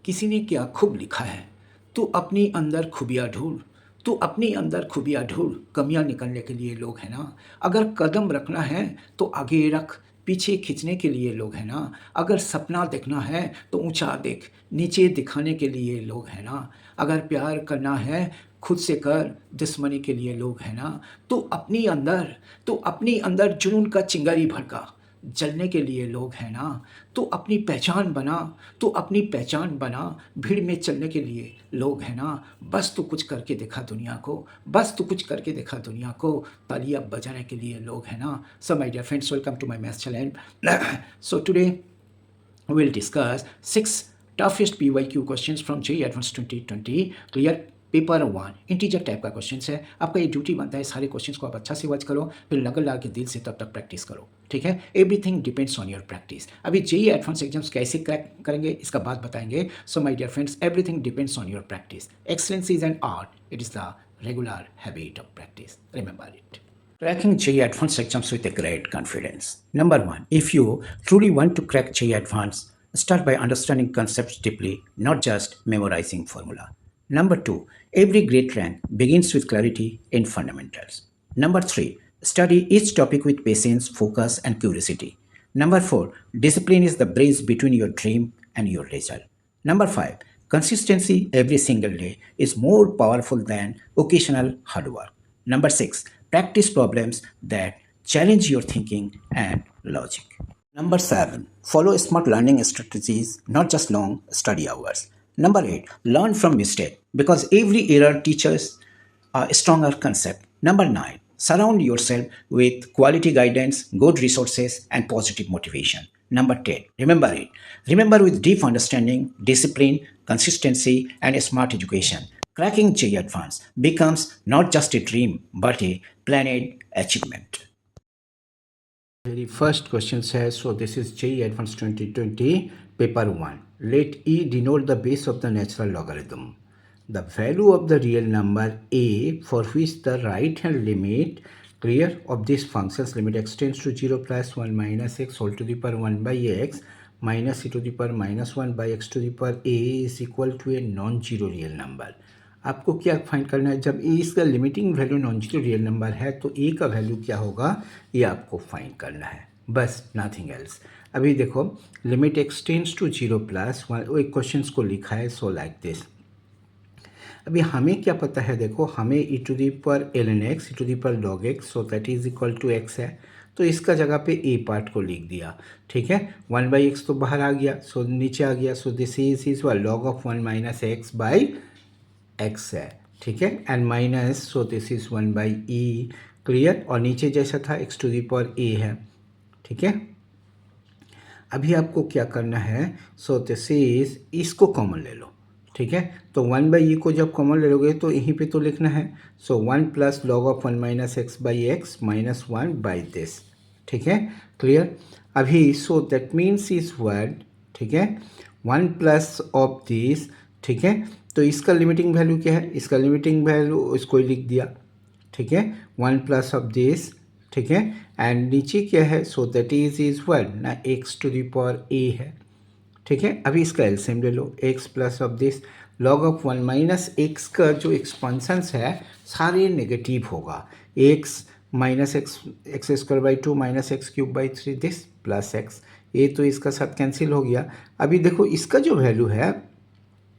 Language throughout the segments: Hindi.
किसी ने क्या खूब लिखा है, तू अपनी अंदर खूबियाँ ढूँढ, तू अपनी अंदर खूबियाँ ढूँढ, कमियाँ निकालने के लिए लोग हैं ना। अगर कदम रखना है तो आगे रख, पीछे खींचने के लिए लोग हैं ना। अगर सपना देखना है तो ऊँचा देख, नीचे दिखाने के लिए लोग हैं ना। अगर प्यार करना है खुद से कर, दुश्मनी के लिए लोग हैं ना। तू अपनी अंदर जुनून का चिंगारी भड़का, जलने के लिए लोग हैं ना। तू अपनी पहचान बना, भीड़ में चलने के लिए लोग हैं ना। बस तू कुछ करके दिखा दुनिया को, बस तू कुछ करके दिखा दुनिया को, तालियां बजाने के लिए लोग हैं ना। So my dear friends, welcome to my maths channel. So today we'll discuss 6 toughest PYQ questions from JEE Advanced 2020 clear paper 1 integer type का क्वेश्चन है। आपका ये ड्यूटी बनता है सारे क्वेश्चंस को आप अच्छा से वॉच करो, फिर लगन लगा के दिल से तब तक प्रैक्टिस करो, ठीक है। Everything depends on your practice. अभी JEE एडवांस एग्जाम्स कैसे क्रैक करेंगे इसका बात बताएंगे। So my dear friends, everything depends on your practice. Excellence is an art, it is the regular habit of practice, remember it. Cracking JEE Advanced exams with a great confidence. Number one, if you truly want to crack JEE Advanced, start by understanding concepts deeply, not just memorizing formula. Number two, every great rank begins with clarity in fundamentals. Number three, study each topic with patience, focus, and curiosity. Number four, discipline is the bridge between your dream and your result. Number five, consistency every single day is more powerful than occasional hard work. Number six, practice problems that challenge your thinking and logic. Number seven, follow smart learning strategies, not just long study hours. Number eight, learn from mistake because every error teaches a stronger concept. Number nine, surround yourself with quality guidance, good resources, and positive motivation. Number 10, remember it. Remember with deep understanding, discipline, consistency, and a smart education. Cracking JEE Advanced becomes not just a dream but a planned achievement. Very first question says, so this is JEE Advanced 2020, paper 1. Let E denote the base of the natural logarithm. The value of the real number a for which the right hand limit clear of this function's limit x tends to 0 plus 1 minus x whole to the power 1 by x minus e to the power minus 1 by x to the power a is equal to a non-zero real number. आपको क्या फाइंड करना है, जब ए इसका limiting value non zero real number है तो ए का वैल्यू क्या होगा ये आपको फाइंड करना है, बस नथिंग एल्स। अभी देखो limit x tends to 0 plus 1, एक क्वेश्चन को लिखा है सो लाइक दिस। अभी हमें क्या पता है, देखो हमें e टू दी पर ln x, e to the पर log x, so that is equal to x है, तो इसका जगह पे a पार्ट को लिख दिया, ठीक है। 1 बाई एक्स तो बाहर आ गया, सो नीचे आ गया, सो this is log of 1 minus x by x है, ठीक है, and minus, so this is 1 by E, clear. और नीचे जैसा था x to the power a है, ठीक है। अभी आपको क्या करना है, सो दिस इज, इसको कॉमन ले लो, ठीक है। तो 1 बाई ई को जब कॉमन ले लोगे तो यहीं पे तो लिखना है, सो 1 plus log of 1 minus x by x minus 1 by this, ठीक है, क्लियर। अभी सो दैट मीन्स इज वर्ड, ठीक है, 1 प्लस ऑफ दिस, ठीक है। तो इसका लिमिटिंग वैल्यू क्या है, इसका लिमिटिंग वैल्यू इसको लिख दिया, ठीक है, 1 प्लस ऑफ दिस, ठीक है, एंड नीचे क्या है, सो दैट इज वर्ड ना x to the power a है, ठीक है। अभी इसका एलसीएम ले लो, x plus of this log of 1 minus x का जो एक्सपांसन्स है सारे नेगेटिव होगा, x minus x, x square by 2 minus x cube by 3 this plus x, ये तो इसका साथ कैंसिल हो गया। अभी देखो इसका जो वैल्यू है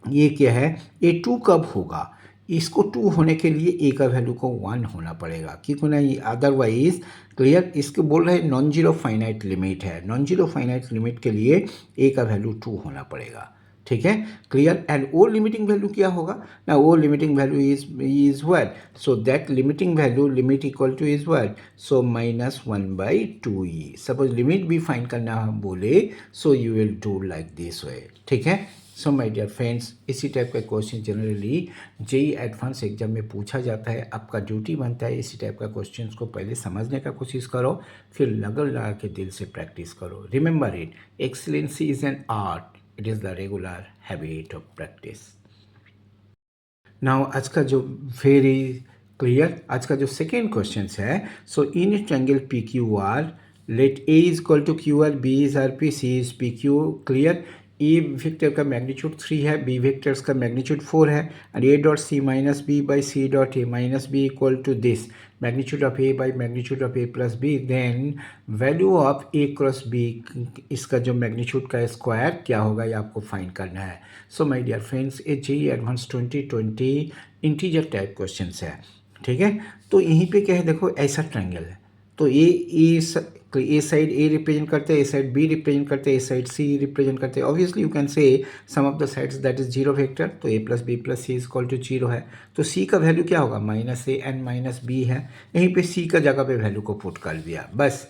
ये क्या है, ए 2 कब होगा, इसको 2 होने के लिए ए का वैल्यू को 1 होना पड़ेगा, क्योंकि ना ये अदरवाइज, क्लियर। इसको बोल रहे हैं नॉन जीरो फाइनाइट लिमिट है, नॉन जीरो फाइनाइट लिमिट के लिए ए का वैल्यू 2 होना पड़ेगा, ठीक है, clear. And O limiting value क्या होगा ना, O limiting value is what, so that limiting value limit equal to is what, so minus 1 by 2e। Suppose limit भी फाइंड करना हम बोले, so you will do like this way, ठीक है। सो माय डियर फ्रेंड्स, इसी टाइप का question generally JEE advance exam में पूछा जाता है। आपका ड्यूटी बनता है इसी टाइप का क्वेश्चंस को पहले समझने का कोशिश करो, फिर लगन लगा के दिल से प्रैक्टिस करो। Remember it, excellency is an art, it is the regular habit of practice. Now आज का जो वेरी क्लियर, आज का जो सेकेंड क्वेश्चन है, so in a triangle PQR, let A is equal to QR, B is RP, C is PQ, clear. A vector का मैग्नीट्यूड 3 है, बी वेक्टर्स का मैग्नीट्यूड 4 है, and A dot C minus B by C dot A minus B equal to this magnitude of A by magnitude of A plus B, then value of A cross B, इसका जो मैग्नीट्यूड का स्क्वायर क्या होगा ये आपको फाइंड करना है। सो माय डियर फ्रेंड्स, ये JEE advance 2020 integer type question है, ठीक है। तो यहीं पे क्या है, देखो ऐसा ट्रायंगल है, तो ए साइड ए रिप्रेजेंट करते हैं, ए साइड बी रिप्रेजेंट करते हैं, ए साइड सी रिप्रेजेंट करते हैं। Obviously you can say sum of the sides that is zero vector, तो ए plus B plus C is equal to zero है, तो सी का वैल्यू क्या होगा, minus A and minus B है, यहीं पे सी का जगह पे वैल्यू को पुट कर दिया बस।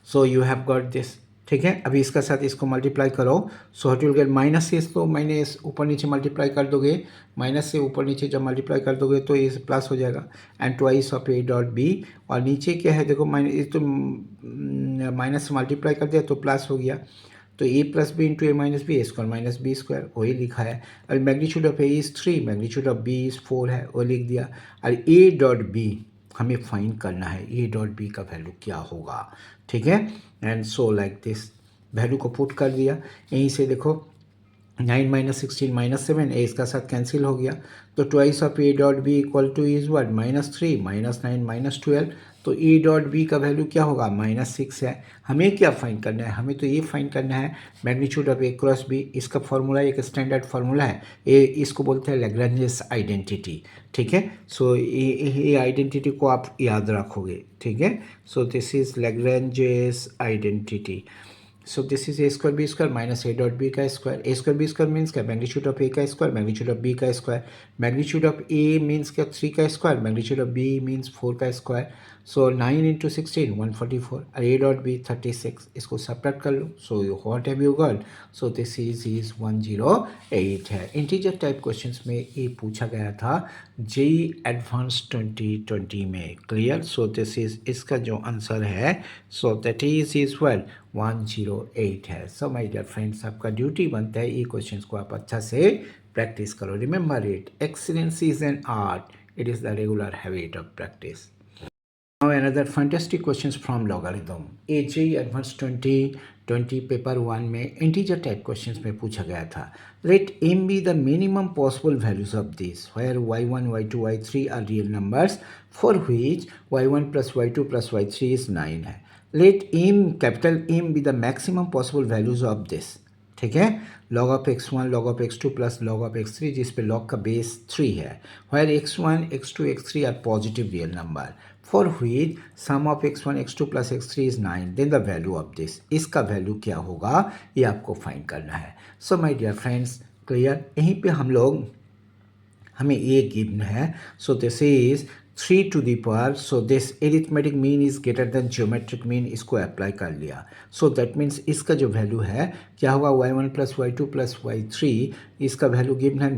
So you have got this, ठीक है। अभी इसका साथ इसको मल्टीप्लाई करो, सो व्हाट विल गेट माइनस से इसको माइनस ऊपर नीचे मल्टीप्लाई कर दोगे, माइनस से ऊपर नीचे जब मल्टीप्लाई कर दोगे तो ये प्लस हो जाएगा, and twice of a dot b, और नीचे क्या है देखो माइनस, तो माइनस से मल्टीप्लाई कर दिया तो प्लस हो गया, तो ए plus b into a minus b, a square minus b square, वही लिखा है। अभी magnitude of a is 3, magnitude of b is 4 है, वो लिख दिया। और ए डॉट बी हमें फाइंड करना है, ए डॉट बी का वैल्यू क्या होगा, ठीक है। And so like this, value को पुट कर दिया, यहीं से देखो 9 माइनस 16 माइनस 7, ए इसका साथ कैंसिल हो गया, तो twice of a dot b equal to is what, minus 3 minus 9 minus 12, तो ए डॉट बी का वैल्यू क्या होगा, माइनस 6 है। हमें क्या फाइंड करना है, हमें तो ये फाइंड करना है magnitude of A cross B, इसका फॉर्मूला एक स्टैंडर्ड फार्मूला है, ये इसको बोलते हैं लैग्रेंजेस आइडेंटिटी, ठीक है। सो ये आइडेंटिटी को आप याद रखोगे, ठीक है। So this is Lagrange's identity. So this is a square b square minus a dot b का square, a square b square means क्या, मैग्नीट्यूड ऑफ a का स्क्वायर मैग्नीट्यूड ऑफ b का square, magnitude of a means क्या 3 का square, magnitude of b means 4 का स्क्वायर, सो 9 इंटू 16 144, और a डॉट b 36, इसको सब्ट्रैक्ट कर लो, so what have you got, so this is 108 है। इंटीजर टाइप क्वेश्चंस में ये पूछा गया था जेईई एडवांस 2020 में, क्लियर। सो दिस इज, इसका जो आंसर है, सो दैट इज वेल 108 है। सो माय डियर फ्रेंड्स, आपका ड्यूटी बनता है ये क्वेश्चंस को आप अच्छा से प्रैक्टिस करो। Remember it, excellence is an art, it is the regular habit of practice. Now another fantastic questions from logarithm. AJEE Advanced 2020 paper 1 में इंटीजर टाइप क्वेश्चंस में पूछा गया था, let m be the minimum possible values of this where y1 y2 y3 are real numbers for which y1 plus y2 plus y3 is 9 है। let m capital M be the maximum possible values of this, ठीक है। log of x1 log of x2 plus log of x3, जिस पे log का बेस 3 है, where x1 x2 x3 are positive real number for which sum of x1 x2 plus x3 is 9, then the value of this, इसका वैल्यू क्या होगा ये आपको फाइंड करना है। So my dear friends, clear. यहीं पे हम लोग, हमें ये गिवन है, so this is 3 to the power, so this arithmetic mean is greater than geometric mean, इसको अप्लाई कर लिया, सो दैट मीन्स इसका जो वैल्यू है क्या होगा, y1 plus y2 plus y3, इसका वैल्यू गिवन है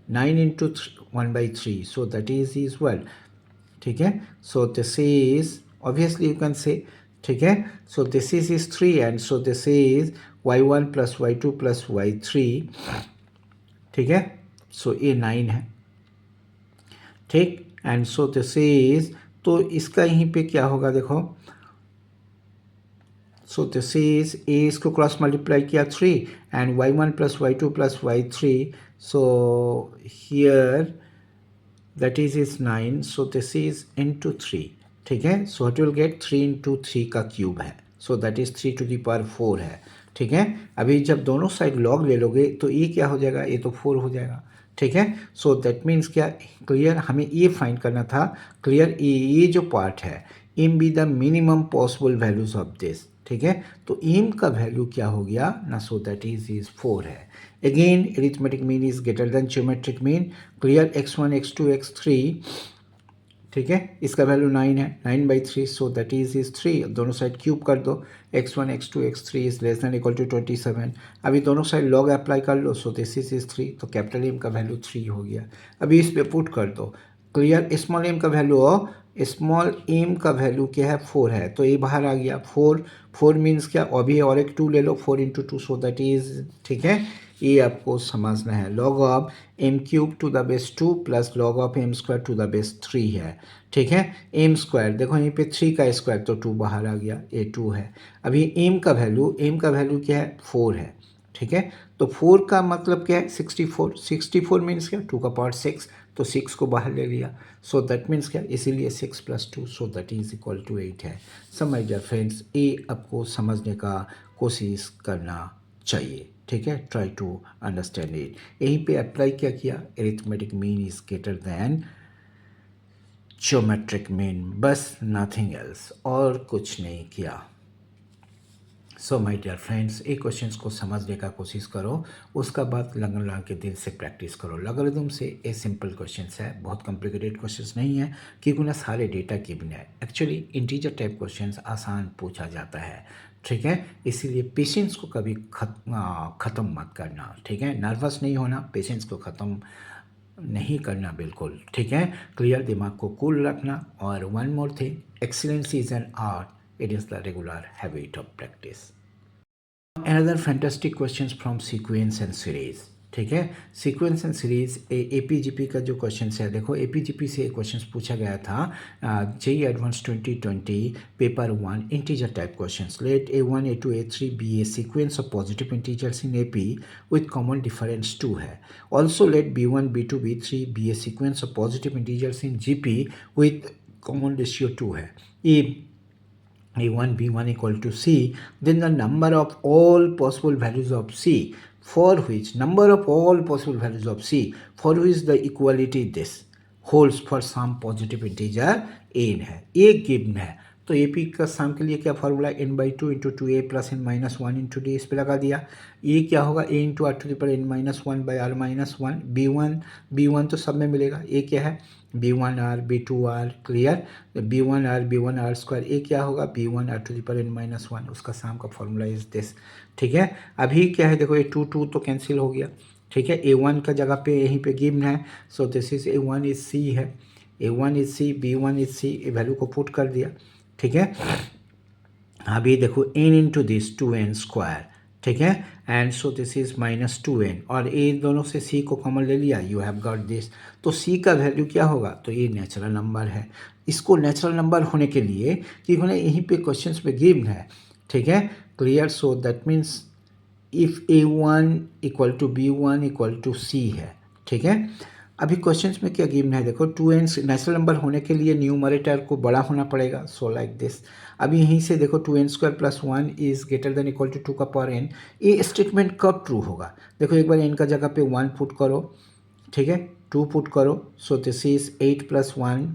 9 into 1/3, so that is well, ठीक है। So this is obviously you can से, ठीक है। So this is 3 and so this is y1 plus y2 plus y3, ठीक है। सो ये 9 है, ठीक, एंड सो दिस इज, तो इसका यहीं पे क्या होगा देखो, सो दिस इज ए, इसको क्रॉस मल्टीप्लाई किया 3 and y1 plus y2 plus y3, so here that is 9, so this is into 3, ठीक है। So what will get 3 into 3 का क्यूब है, so that is 3 to the power 4 है, ठीक है। अभी जब दोनों साइड लॉग ले लोगे तो ये क्या हो जाएगा, ये तो 4 हो जाएगा, ठीक है। सो दैट मीन्स क्या, क्लियर, हमें ये फाइंड करना था, क्लियर, ये जो पार्ट है, M be the minimum possible values of this, ठीक है। तो एम का वैल्यू क्या हो गया ना, सो दैट इज 4 है। Again arithmetic mean is greater then geometric mean, clear, x1 x2 x3, ठीक है, इसका वैल्यू 9 है, 9/3, सो दैट इज 3, दोनों साइड क्यूब कर दो, x1 x2 x3 is less than equal to 27, अभी दोनों साइड लॉग अप्लाई कर लो, सो दिस इज 3, तो कैपिटल एम का वैल्यू 3 हो गया। अभी इस पे पुट कर दो, क्लियर, स्मॉल एम का वैल्यू, स्मॉल एम का वैल्यू क्या है, 4 है, तो ये बाहर आ गया, 4 मीन्स क्या, अभी और एक 2 ले लो, 4 इंटू 2, सो दैट इज, ठीक है, ये आपको समझना है। Log of M cube to the base 2 plus log of M square to the base 3 है, ठीक है। एम स्क्वायर देखो यहीं पे 3 का स्क्वायर, तो 2 बाहर आ गया, ये 2 है। अभी एम का वैल्यू क्या है, 4 है, ठीक है। तो 4 का मतलब क्या है 64, 64 मीन्स क्या 2 का पावर 6, तो 6 को बाहर ले लिया, सो दैट मीन्स क्या, इसीलिए 6 + 2 so that is equal to 8 है। सब माय डियर फ्रेंड्स, ये आपको समझने का कोशिश करना चाहिए, ठीक है। Try to understand it. यहीं पे अप्लाई क्या किया, arithmetic mean is greater than geometric mean, बस नथिंग एल्स, और कुछ नहीं किया। सो माय डियर फ्रेंड्स, ये क्वेश्चंस को समझने का कोशिश करो, उसका बाद लगा के दिल से प्रैक्टिस करो। लॉगरिथम से ये सिंपल क्वेश्चंस है, बहुत कॉम्प्लिकेटेड क्वेश्चंस नहीं है, क्योंकि ना सारे डेटा गिवन है। एक्चुअली इंटीजर टाइप क्वेश्चंस आसान पूछा जाता है, ठीक है। इसीलिए पेशेंस को कभी ख़त्म मत करना, ठीक है। नर्वस नहीं होना, पेशेंस को ख़त्म नहीं करना बिल्कुल, ठीक है। क्लियर, दिमाग को कूल रखना। और one more thing, excellence is an art, it is the regular habit of practice. Another fantastic questions from sequence and series, ठीक है। सीक्वेंस एंड सीरीज एपीजीपी का जो क्वेश्चन है, देखो एपीजीपी से क्वेश्चन पूछा गया था, JEE advance 2020 paper 1 integer type questions. Let A1 A2 A3 be a sequence of positive integers in AP with common difference 2 है। Also let B1 B2 B3 be a sequence of positive integers in GP with common ratio 2 है। ये A1 B1 equal to C, then the number of all possible values of C for which number of all possible values of C for which the equality this holds for some positive integer n है, ये गिवन है। तो ए पी का सम के लिए क्या formula, n/2 into 2a plus n-1 into D, इस पर लगा दिया। ये क्या होगा, a इंटू r to the power n-1 by r-1, b1 तो सब में मिलेगा। ये क्या है, b1r b2r, clear. b1r square, ये क्या होगा, b1r to the power n-1, उसका सम का फॉर्मूला इज दिस, ठीक है। अभी क्या है, देखो ये 2 तो कैंसिल हो गया, ठीक है। a1 का जगह पे यहीं पे गिवन है, so this is a1 is c है, a1 is c, b1 is c, ये वैल्यू को पुट कर दिया, ठीक है। अभी देखो n into this 2n square, ठीक है, and so this is -2n, और ए दोनों से c को कॉमन ले लिया, यू हैव गॉट दिस। तो c का वैल्यू क्या होगा, तो ये नेचुरल नंबर है। इसको नेचुरल नंबर होने के लिए, क्योंकि ना यहीं पे क्वेश्चंस पे गिवन है, ठीक है, clear. So that means if a1 equal to b1 equal to c है, ठीक है। अभी क्वेश्चंस में क्या गिवन है, देखो 2n नेचुरल नंबर होने के लिए न्यूमरेटर को बड़ा होना पड़ेगा, सो लाइक दिस। अभी यहीं से देखो 2n square plus 1 is greater than equal to 2 का पावर n, ये स्टेटमेंट कब ट्रू होगा, देखो एक बार n का जगह पे 1 पुट करो, ठीक है, 2 पुट करो, सो दिस इज 8 + 1,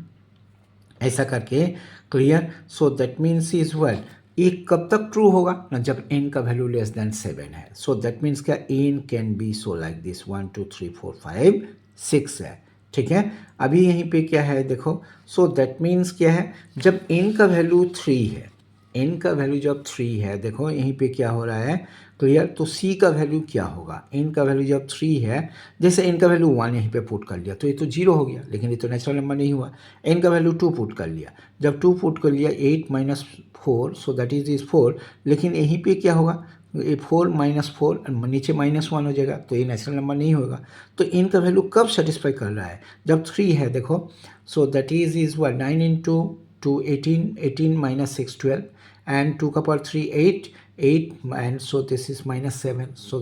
ऐसा करके, clear. So that means is what, ये कब तक ट्रू होगा ना, जब n का वैल्यू लेस देन 7 है। सो दैट मीन्स क्या, n can be so like this 1 2 3 4 5 6 है, ठीक है। अभी यहीं पे क्या है देखो, सो दैट मीन्स क्या है, जब n का वैल्यू 3 है, n का वैल्यू जब 3 है, देखो यहीं पे क्या हो रहा है, क्लियर। तो c का वैल्यू क्या होगा, n का वैल्यू जब 3 है, जैसे n का वैल्यू 1 यहीं पे पुट कर लिया तो ये तो 0 हो गया, लेकिन ये तो नेचुरल नंबर नहीं हुआ। n का वैल्यू 2 पुट कर लिया, जब 2 पुट कर लिया 8 - 4, सो दैट इज 4, लेकिन यहीं पे क्या होगा, ये 4 - 4 नीचे -1 हो जाएगा, तो ये नेचुरल नंबर नहीं होगा। तो n का वैल्यू कब सेटिस्फाई कर रहा है, जब 3 है, देखो। सो that is what, 9 into 2 18, 18 - 6 12, and 2 का power 3 8 and so this is -7। सो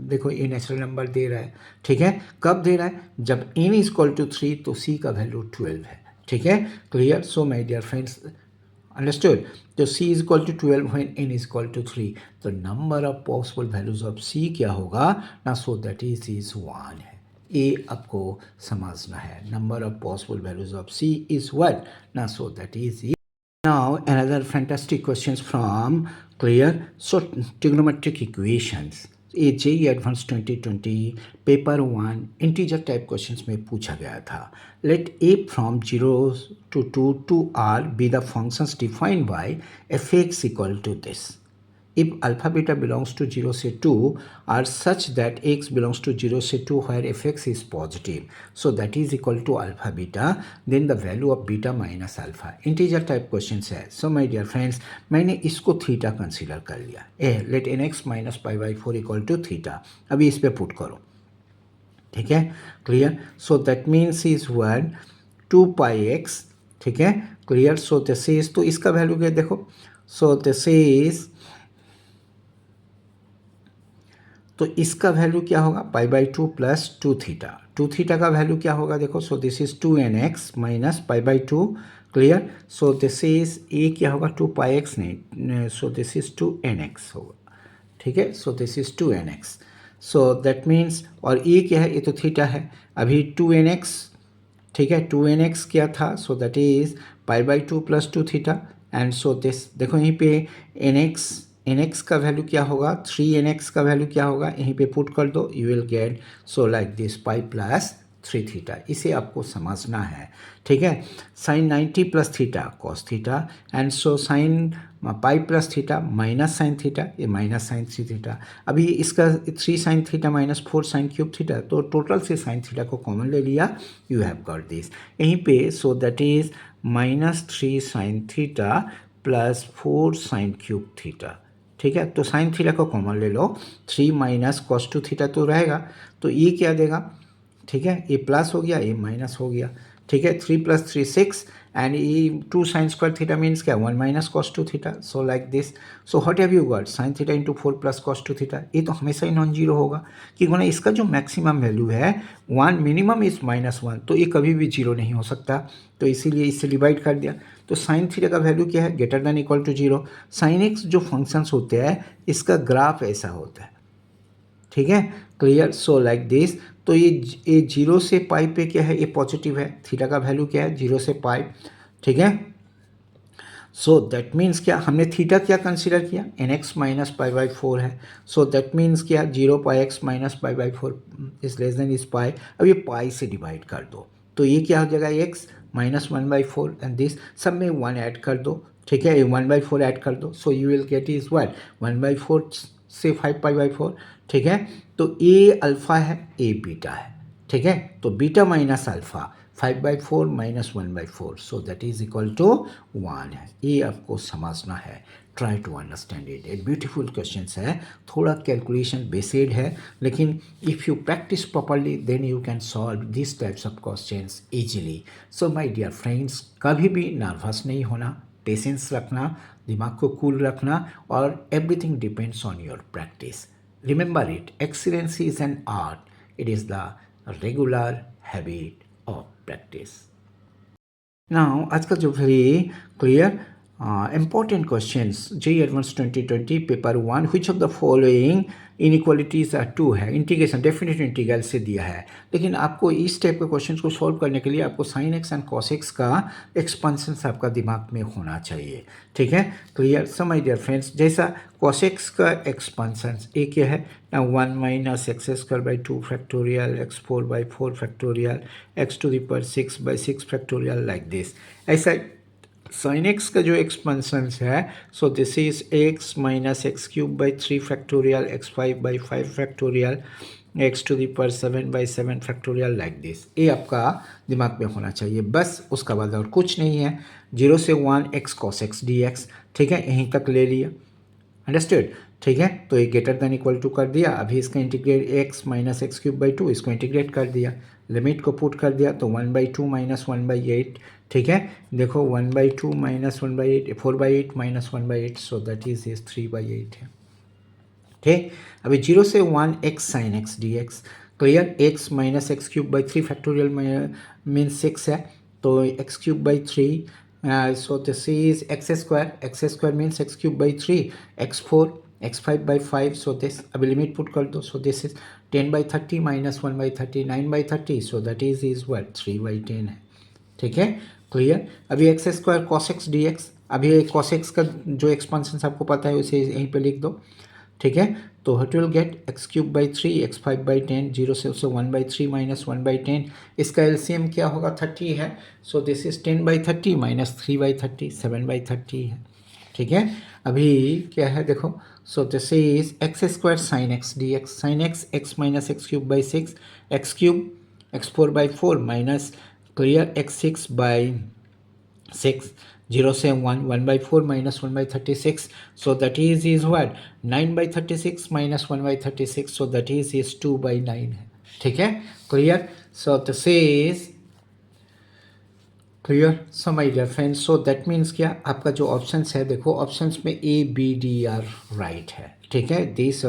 देखो ये नेचुरल नंबर दे रहा है, ठीक है। कब दे रहा है, जब n इज इक्वल टू 3, तो c का वैल्यू 12 है, ठीक है, clear. So my dear friends, understood. तो c is equal to 12 when n is equal to 3, तो number of possible values of c क्या होगा ना, सो दैट इज 1 है। ये आपको समझना है, number of possible values of c is 1 ना, सो that is. Now another fantastic questions from clear, so trigonometric equations, ये JEE advance 2020 paper 1 integer type questions में पूछा गया था। Let a from 0 to 2 to r be the functions defined by f(x) equal to this. If alpha beta belongs to 0 से 2 are such that x belongs to 0 से 2 where fx is positive, so that is equal to alpha beta, then the value of beta minus alpha. Integer type questions है। So my dear friends, मैंने इसको थीटा कंसीडर कर लिया। let nx minus pi/4 equal to theta, अभी इस पे पुट करो, ठीक है, clear. So that means is 1 2πx, ठीक है, क्लियर। सो दिस इज, तो इसका वैल्यू क्या देखो, सो दिस इज तो इसका वैल्यू क्या होगा pi by two plus two theta. Two theta का वैल्यू क्या होगा देखो, so this is 2nx minus pi by two, clear. So this is a क्या होगा 2 पाई एक्स नहीं, सो दिस इज 2nx होगा, ठीक है। So this is 2nx, so that means, और ए क्या है, ये तो थीटा है। अभी 2nx, ठीक है, 2nx क्या था, सो that is pi by two plus two theta. And so this देखो यहीं पे nx का वैल्यू क्या होगा, 3nx का वैल्यू क्या होगा, यहीं पे पुट कर दो, you will get so like this pi plus 3 theta. इसे आपको समझना है, ठीक है। Sine 90 plus theta cos theta, and so sine pi plus theta minus sine theta, ये माइनस साइन 3 थीटा। अभी इसका 3 sine theta minus 4 sine cube theta, तो टोटल से साइन थीटा को कॉमन ले लिया, यू हैव गॉट दिस यहीं पे। So that is minus 3 sine theta plus 4 sine cube theta, ठीक है। तो साइन थीटा को कॉमन ले लो, 3 माइनस कॉस 2 थीटा तो रहेगा, तो ये क्या देगा, ठीक है, ये प्लस हो गया, ये माइनस हो गया, ठीक है। 3 प्लस 3 6, एंड ये 2 साइन स्क्वायर थीटा मीन्स क्या 1 minus cos 2 theta, so like this. So what have you got, sine theta into 4 plus cos 2 theta. ये तो हमेशा ही नॉन जीरो होगा, क्योंकि ना इसका जो मैक्सिमम वैल्यू है 1, मिनिमम इज -1, तो ये कभी भी जीरो नहीं हो सकता, तो इसीलिए इससे डिवाइड कर दिया। तो साइन थीटा का वैल्यू क्या है, greater than equal to zero. Sine x जो फंक्शंस होते हैं इसका ग्राफ ऐसा होता है, ठीक है, क्लियर। सो लाइक दिस, तो ये जीरो से पाई पे क्या है, ये पॉजिटिव है, थीटा का वैल्यू क्या है, जीरो से पाई, ठीक है। सो दैट मीन्स क्या, हमने थीटा क्या कंसीडर किया, nx माइनस पाई बाई 4 है, सो दैट मीन्स क्या, 0 pi x minus pi by 4 is less than is pi. अब ये पाई से डिवाइड कर दो, तो ये क्या हो जाएगा, x माइनस 1/4, एंड दिस सब में 1 ऐड कर दो, ठीक है, ये 1/4 ऐड कर दो, सो you will gate is what 1/4 से 5 पाई बाई 4, ठीक है। तो ए अल्फा है, ए बीटा है, ठीक है। तो beta minus alpha 5/4 minus 1/4, so that is equal to 1 है। ये आपको समझना है, ट्राई टू अंडरस्टैंड इट। एक ब्यूटीफुल क्वेश्चन है, थोड़ा कैलकुलेशन बेस्ड है, लेकिन if you practice properly then you can solve this types of questions easily. So my dear friends, कभी भी नर्वस नहीं होना, पेशेंस रखना, दिमाग को कूल रखना, और everything depends on your practice. Remember it, excellence is an art, it is the regular habit of practice. Now, आज का जो very clear important questions, JEE Advanced 2020 paper 1, which of the following inequalities are true है, इंटीग्रेशन डेफिनेट इंटीग्रल से दिया है, लेकिन आपको इस टाइप के क्वेश्चंस को सॉल्व करने के लिए आपको sine x and cos x का एक्सपेंशन आपका दिमाग में होना चाहिए, ठीक है, clear. So my dear friends, जैसा कॉस एक्स का एक्सपेंशन ए क्या है ना, 1 minus x square by 2 factorial x 4/4 factorial x to the power 6/6 factorial, like this. ऐसा साइन एक्स का जो एक्सपेंशन है, so this is x minus x cube by 3 factorial x 5/5 factorial x to the power 7/7 factorial, like this. ये आपका दिमाग में होना चाहिए, बस उसका बाद और कुछ नहीं है। 0 से 1 x cos x d x, ठीक है, यहीं तक ले लिया, अंडरस्टूड, ठीक है। तो ये ग्रेटर देन इक्वल टू कर दिया, अभी इसका integrate x minus x cube by 2, इसको इंटीग्रेट कर दिया, लिमिट को पुट कर दिया, तो 1/2 माइनस 1/8, ठीक है। देखो 1/2 minus 1/8 4/8 minus 1/8, so that is 3/8 है, ठीक। अभी 0 से 1 x sine x d x, clear. X minus x cube by 3 factorial means 6 है, तो x cube by 3, so this is x square means x cube by 3, x4 x5/5, so this अभी लिमिट पुट कर दो, so this is 10/30 minus 1/30 9/30, so that is what 3/10 है, ठीक है, क्लियर। अभी x square cos x d x, अभी कॉस एक्स का जो एक्सपेंशन आपको पता है उसे यहीं पे लिख दो, ठीक है। तो what will get x cube by 3 x 5/10, 0 से उससे 1/3 माइनस 1/10, इसका एलसीएम क्या होगा 30 है, सो दिस इज 10/30 माइनस 3/30 7/30 है, ठीक है। अभी क्या है देखो, so this is x square sine x d x, sine x x minus x cube by 6 x cube x 4/4 minus clear x 6/6, 0 से 1 1/4 minus 1/36, so that is what 9/36 minus 1/36, so that is 2/9 है, ठीक है, clear. So this is clear. So my dear friends, so that means क्या, आपका जो ऑप्शंस है, देखो ऑप्शंस में A B D R right है, ठीक है, these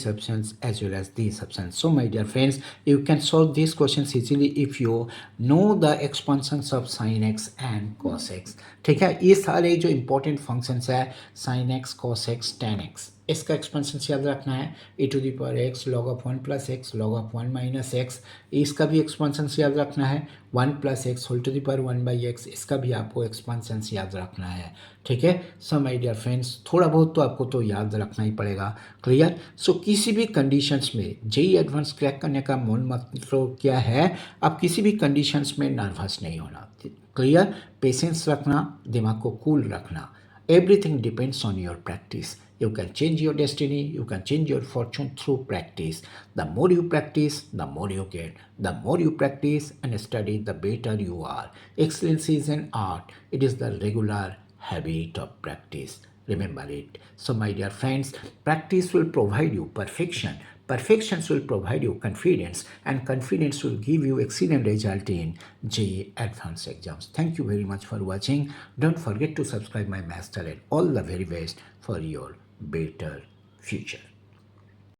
options as well as these options. So my dear friends, you can solve these questions easily if you know the expansions of sin x and cos x. ठीक है, ये सारे जो इंपॉर्टेंट फंक्शंस है, sin x cos x tan x, इसका एक्सपेंशन याद रखना है, e to the power x log of 1 plus x log of 1 minus x, इसका भी एक्सपेंशन याद रखना है, 1 plus x whole to the power 1 by x, इसका भी आपको एक्सपेंशन याद रखना है, ठीक है। सो माय डियर फ्रेंड्स, थोड़ा बहुत तो आपको तो याद रखना ही पड़ेगा, क्लियर। सो किसी भी कंडीशंस में जेई एडवांस क्रैक करने का मूल मतलब क्या है, आप किसी भी कंडीशंस में नर्वस नहीं होना, क्लियर, पेशेंस रखना, दिमाग को कूल रखना, everything depends on your practice. You can change your destiny, you can change your fortune through practice. The more you practice, the more you get. The more you practice and study, the better you are. Excellence is an art, it is the regular habit of practice. Remember it. So my dear friends, practice will provide you perfection. Perfection will provide you confidence, and confidence will give you excellent result in JEE advanced exams. Thank you very much for watching. Don't forget to subscribe my math channel. All the very best for your better future.